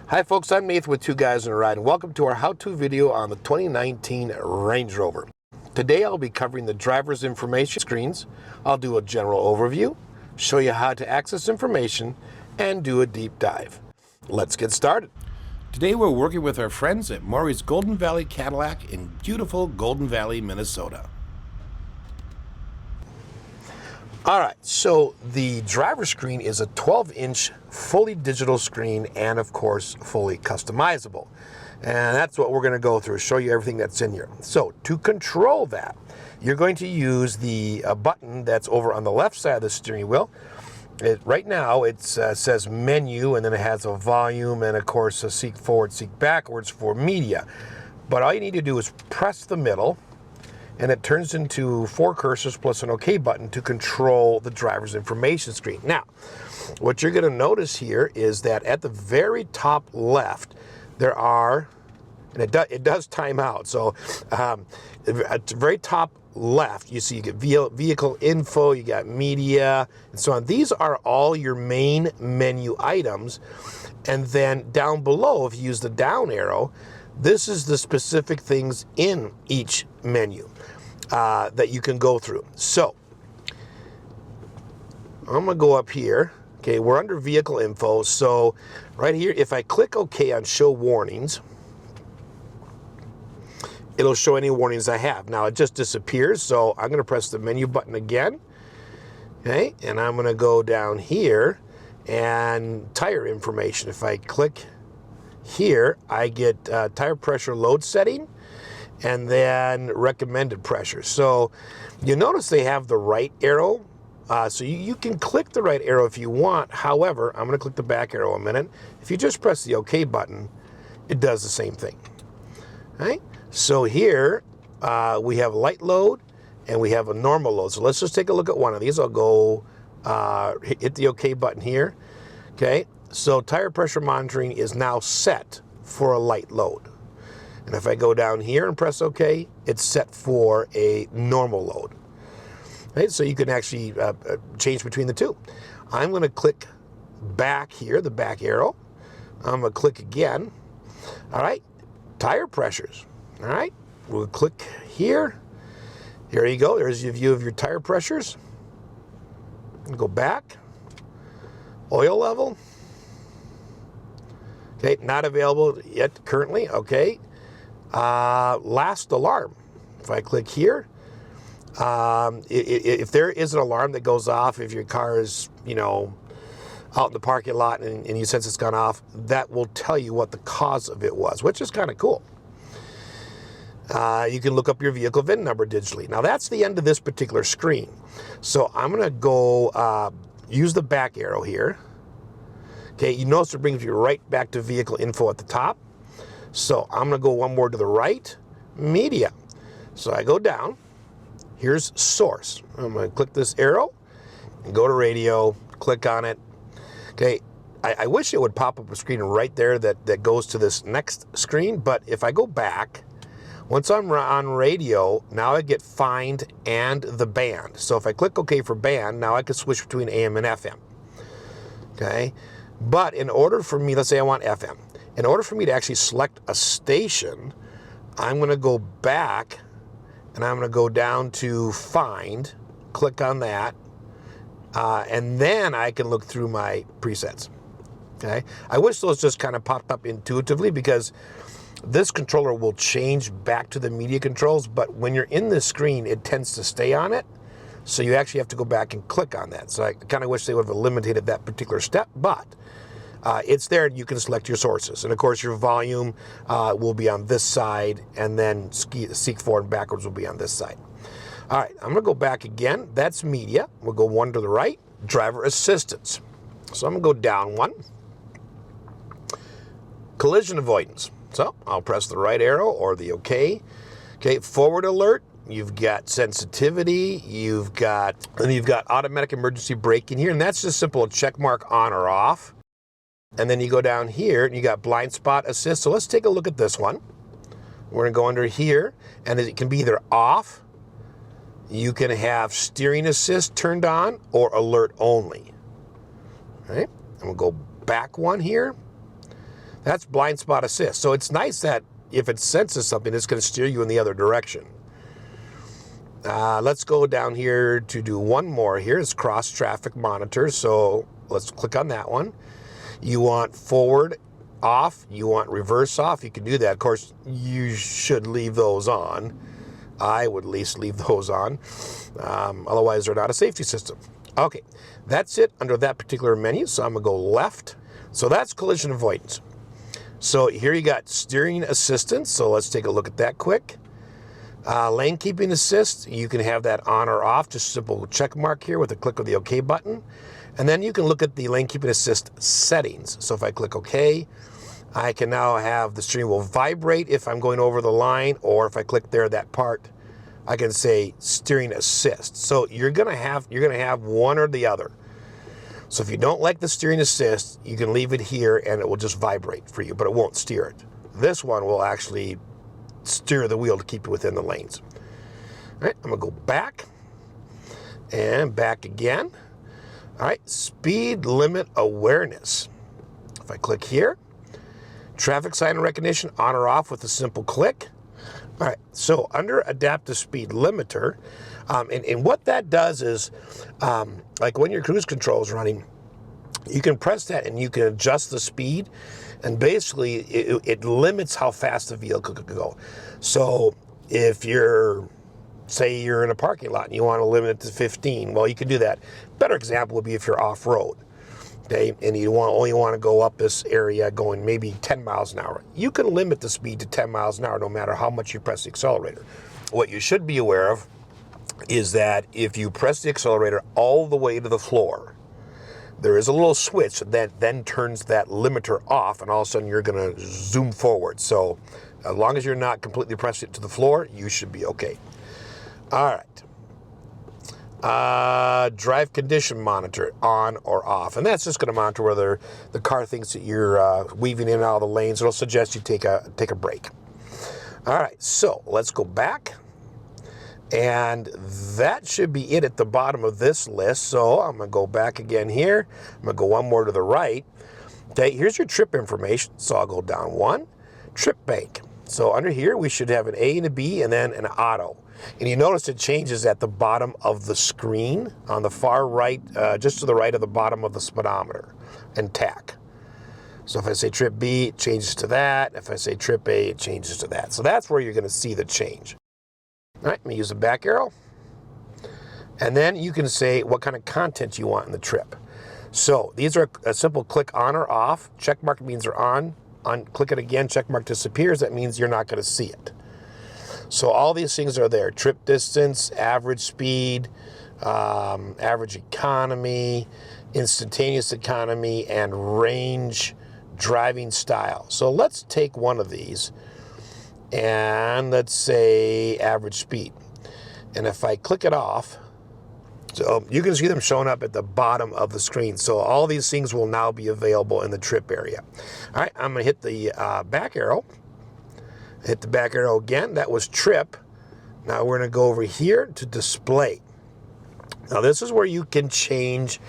Hi folks, I'm Nathan with Two Guys in a Ride, and welcome to our how-to video on the 2019 Range Rover. Today I'll be covering the driver's information screens. I'll do a general overview, show you how to access information, and do a deep dive. Let's get started. Today we're working with our friends at Morrie's Golden Valley Cadillac in beautiful Golden Valley, Minnesota. Alright, so the driver screen is a 12-inch fully digital screen and of course fully customizable. And that's what we're going to go through, show you everything that's in here. So to control that, you're going to use the button that's over on the left side of the steering wheel. Right now it says menu, and then it has a volume and of course a seek forward, seek backwards for media. But all you need to do is press the middle, and it turns into 4 cursors plus an OK button to control the driver's information screen. Now, what you're going to notice here is that at the very top left, there are, and it does time out. So at the very top left, you see you get vehicle info, you got media, and so on. These are all your main menu items. And then down below, if you use the down arrow, this is the specific things in each menu that you can go through. So I'm gonna go up here. Okay, we're under vehicle info. So right here, if I click OK on show warnings, it'll show any warnings I have. Now it just disappears, so I'm gonna press the menu button again. Okay, and I'm gonna go down here and tire information. If I click here, I get tire pressure load setting and then recommended pressure. So you notice they have the right arrow. So you can click the right arrow if you want. However, I'm going to click the back arrow a minute. If you just press the OK button, it does the same thing. All right? So here we have light load and we have a normal load. So let's just take a look at one of these. I'll go hit the OK button here. Okay, so tire pressure monitoring is now set for a light load. And if I go down here and press OK, it's set for a normal load. Right, so you can actually change between the two. I'm going to click back here, the back arrow. I'm going to click again. All right, tire pressures. All right, we'll click here. Here you go. There's your view of your tire pressures. Go back. Oil level. Okay, not available yet currently. Okay. Last alarm. If I click here, if there is an alarm that goes off, if your car is, out in the parking lot and you sense it's gone off, that will tell you what the cause of it was, which is kind of cool. You can look up your vehicle VIN number digitally. Now that's the end of this particular screen. So I'm going to go use the back arrow here. Okay, you notice it brings you right back to vehicle info at the top. So I'm going to go one more to the right, media. So I go down. Here's source. I'm going to click this arrow and go to radio, click on it. Okay, I wish it would pop up a screen right there that goes to this next screen, but if I go back, once I'm on radio, now I get find and the band. So if I click OK for band, now I can switch between AM and FM. Okay, but in order for me, let's say I want FM. In order for me to actually select a station, I'm going to go back and I'm going to go down to find, click on that, and then I can look through my presets. Okay, I wish those just kind of popped up intuitively, because this controller will change back to the media controls, but when you're in the screen, it tends to stay on it. So you actually have to go back and click on that. So I kind of wish they would have eliminated that particular step, but it's there and you can select your sources. And of course your volume will be on this side, and then seek forward and backwards will be on this side. All right, I'm gonna go back again. That's media. We'll go one to the right, driver assistance. So I'm gonna go down one. Collision avoidance. So I'll press the right arrow or the OK. Okay, forward alert. You've got sensitivity. You've got automatic emergency braking here, and that's just simple, a check mark on or off. And then you go down here and you got blind spot assist. So let's take a look at this one. We're gonna go under here, and it can be either off, you can have steering assist turned on, or alert only. All right, and we'll go back one here. That's blind spot assist. So it's nice that if it senses something, it's going to steer you in the other direction. Let's go down here to do one more here. It's cross traffic monitor. So let's click on that one. You want forward off, you want reverse off. You can do that. Of course, you should leave those on. I would at least leave those on. Otherwise, they're not a safety system. Okay, that's it under that particular menu. So I'm going to go left. So that's collision avoidance. So here you got steering assistance. So let's take a look at that quick. Lane keeping assist, you can have that on or off. Just a simple check mark here with a click of the OK button. And then you can look at the lane keeping assist settings. So if I click OK, I can now have the steering wheel vibrate if I'm going over the line, or if I click there, that part, I can say steering assist. So you're gonna have one or the other. So if you don't like the steering assist, you can leave it here and it will just vibrate for you, but it won't steer it. This one will actually steer the wheel to keep you within the lanes. All right, I'm gonna go back and back again. All right, speed limit awareness. If I click here, traffic sign recognition on or off with a simple click. All right, so under adaptive speed limiter, and what that does is, like when your cruise control is running, you can press that and you can adjust the speed, and basically it limits how fast the vehicle could go. So if say you're in a parking lot and you want to limit it to 15, well, you can do that. Better example would be if you're off-road, okay, and you only want to go up this area going maybe 10 miles an hour. You can limit the speed to 10 miles an hour no matter how much you press the accelerator. What you should be aware of is that if you press the accelerator all the way to the floor, there is a little switch that then turns that limiter off, and all of a sudden you're going to zoom forward. So as long as you're not completely pressing it to the floor, you should be okay. All right. Drive condition monitor on or off, and that's just going to monitor whether the car thinks that you're weaving in and out of the lanes. It'll suggest you take a break. All right, so let's go back, and that should be it at the bottom of this list. So I'm going to go back again here. I'm going to go one more to the right. Okay, here's your trip information. So I'll go down one, trip bank. So under here we should have an A and a B and then an auto. And you notice it changes at the bottom of the screen on the far right, just to the right of the bottom of the speedometer and tack. So if I say trip B, it changes to that. If I say trip A, it changes to that. So that's where you're going to see the change. All right, I'm going to use the back arrow. And then you can say what kind of content you want in the trip. So these are a simple click on or off. Check mark means they're on. Click it again, check mark disappears. That means you're not going to see it. So all these things are there: trip distance, average speed, average economy, instantaneous economy, and range driving style. So let's take one of these and let's say average speed. And if I click it off, so you can see them showing up at the bottom of the screen. So all these things will now be available in the trip area. All right, I'm going to hit the back arrow. Hit the back arrow again. That was trip. Now we're going to go over here to display. Now this is where you can change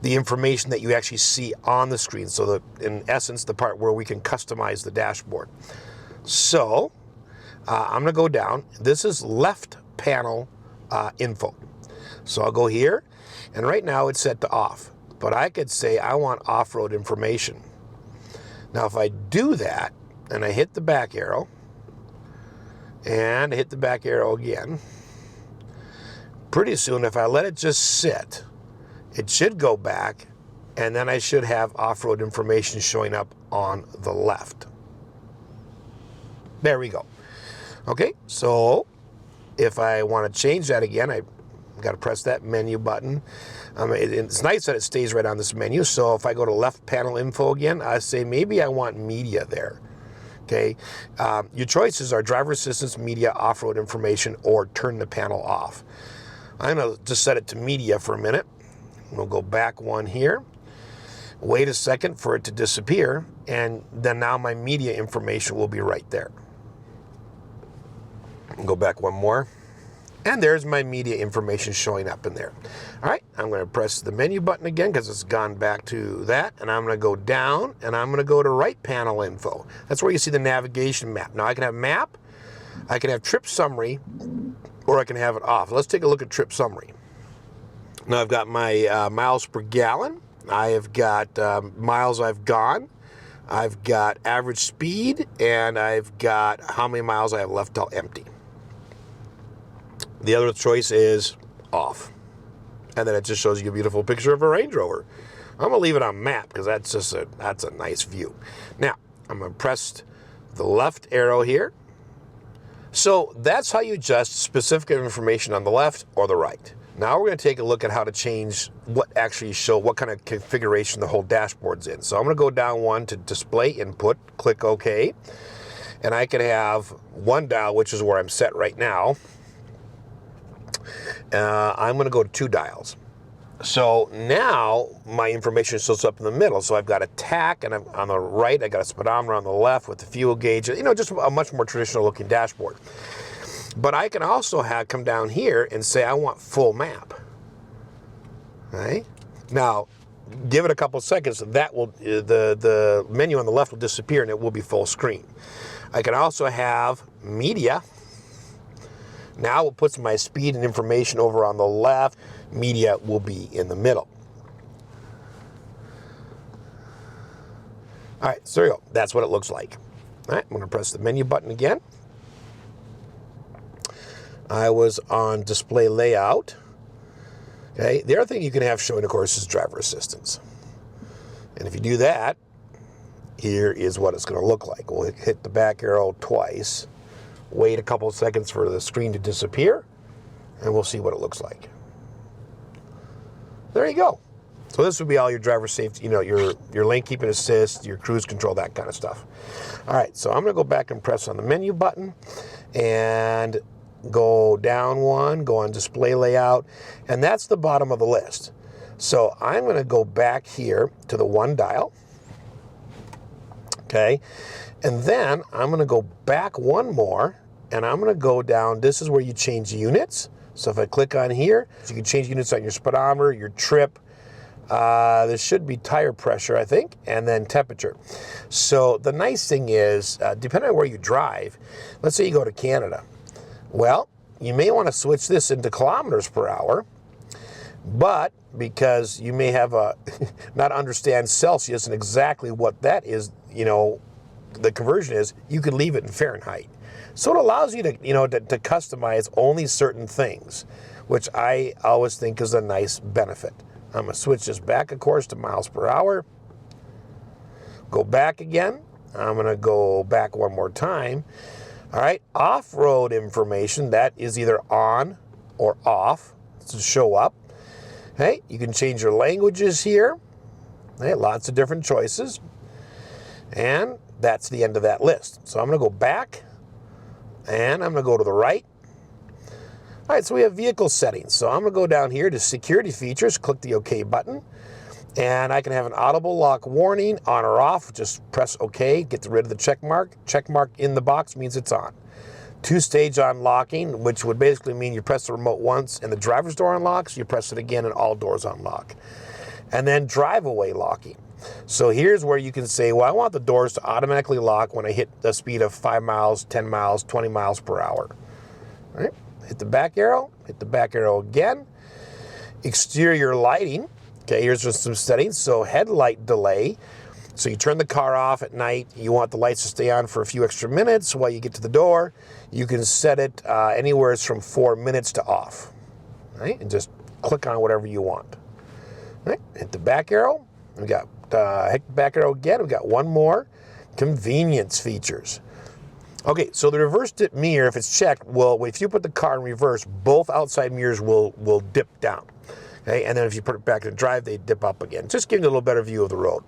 the information that you actually see on the screen. So that, in essence, the part where we can customize the dashboard. So I'm going to go down. This is left panel info. So I'll go here, and right now it's set to off. But I could say I want off-road information. Now if I do that, and I hit the back arrow, and hit the back arrow again, pretty soon, if I let it just sit, it should go back, and then I should have off-road information showing up on the left. There we go. Okay, so if I want to change that again, I got to press that menu button. It's nice that it stays right on this menu. So if I go to left panel info again, I say maybe I want media there. Okay, your choices are driver assistance, media, off-road information, or turn the panel off. I'm going to just set it to media for a minute. We'll go back one here. Wait a second for it to disappear, and then now my media information will be right there. Go back one more. And there's my media information showing up in there. All right, I'm going to press the menu button again because it's gone back to that. And I'm going to go down and I'm going to go to right panel info. That's where you see the navigation map. Now I can have map, I can have trip summary, or I can have it off. Let's take a look at trip summary. Now I've got my miles per gallon. I have got miles I've gone. I've got average speed, and I've got how many miles I have left till empty. The other choice is off. And then it just shows you a beautiful picture of a Range Rover. I'm going to leave it on map because that's a nice view. Now, I'm going to press the left arrow here. So that's how you adjust specific information on the left or the right. Now we're going to take a look at how to change what kind of configuration the whole dashboard's in. So I'm going to go down one to display input, click OK. And I can have one dial, which is where I'm set right now. I'm going to go to 2 dials. So now my information shows up in the middle. So I've got a tach, and on the right, I got a speedometer on the left with the fuel gauge. Just a much more traditional looking dashboard. But I can also come down here and say I want full map. Right? Now, give it a couple seconds. That will the menu on the left will disappear, and it will be full screen. I can also have media. Now it puts my speed and information over on the left. Media will be in the middle. All right, so there you go. That's what it looks like. All right, I'm going to press the menu button again. I was on display layout. Okay, the other thing you can have showing, of course, is driver assistance. And if you do that, here is what it's going to look like. We'll hit the back arrow twice. Wait a couple of seconds for the screen to disappear, and we'll see what it looks like. There you go. So this would be all your driver safety, your lane keeping assist, your cruise control, that kind of stuff. All right, so I'm going to go back and press on the menu button and go down one, go on display layout, and that's the bottom of the list. So I'm going to go back here to the 1 dial. Okay. And then I'm going to go back one more, and I'm going to go down. This is where you change units. So if I click on here, you can change units on your speedometer, your trip. There should be tire pressure, I think, and then temperature. So the nice thing is, depending on where you drive, let's say you go to Canada. Well, you may want to switch this into kilometers per hour, but because you may have not understand Celsius and exactly what that is, the conversion is, you can leave it in Fahrenheit. So it allows you to, to customize only certain things, which I always think is a nice benefit. I'm going to switch this back, of course, to miles per hour. Go back again. I'm going to go back one more time. All right, off-road information, that is either on or off to show up. Hey, you can change your languages here. Hey, lots of different choices. And that's the end of that list. So I'm going to go back, and I'm going to go to the right. All right, so we have vehicle settings. So I'm going to go down here to security features, click the OK button, and I can have an audible lock warning, on or off. Just press OK, get rid of the check mark. Check mark in the box means it's on. 2-stage unlocking, which would basically mean you press the remote once and the driver's door unlocks, you press it again and all doors unlock. And then drive-away locking. So here's where you can say, well, I want the doors to automatically lock when I hit the speed of 5 miles, 10 miles, 20 miles per hour. All right, hit the back arrow again. Exterior lighting. Okay, here's just some settings. So headlight delay. So you turn the car off at night. You want the lights to stay on for a few extra minutes while you get to the door. You can set it anywhere from 4 minutes to off. All right, and just click on whatever you want. All right, hit the back arrow. We got hit the back arrow again. We got one more. Convenience features. Okay, so the reverse dip mirror, if it's checked, if you put the car in reverse, both outside mirrors will dip down. Okay, and then if you put it back in drive, they dip up again. Just giving you a little better view of the road.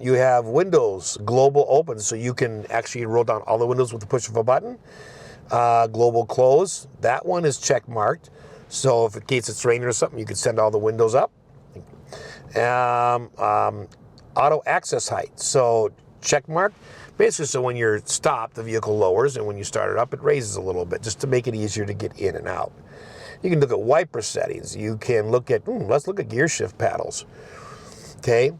You have windows, global open, so you can actually roll down all the windows with the push of a button. Global close, that one is check marked. So if in case it's raining or something, you can send all the windows up. Auto access height, so check mark. Basically, so when you're stopped, the vehicle lowers, and when you start it up, it raises a little bit, just to make it easier to get in and out. You can look at wiper settings. You can look at, let's look at gear shift paddles. Okay,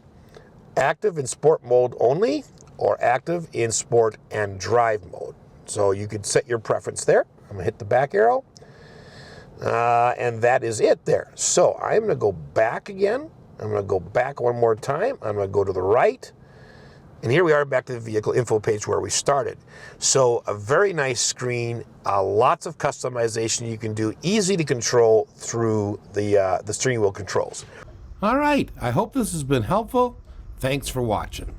active in sport mode only, or active in sport and drive mode. So you could set your preference there. I'm gonna hit the back arrow, and that is it there. So I'm gonna go back again. I'm gonna go back one more time. I'm gonna go to the right. And here we are back to the vehicle info page where we started. So a very nice screen, lots of customization you can do, easy to control through the steering wheel controls. All right, I hope this has been helpful. Thanks for watching.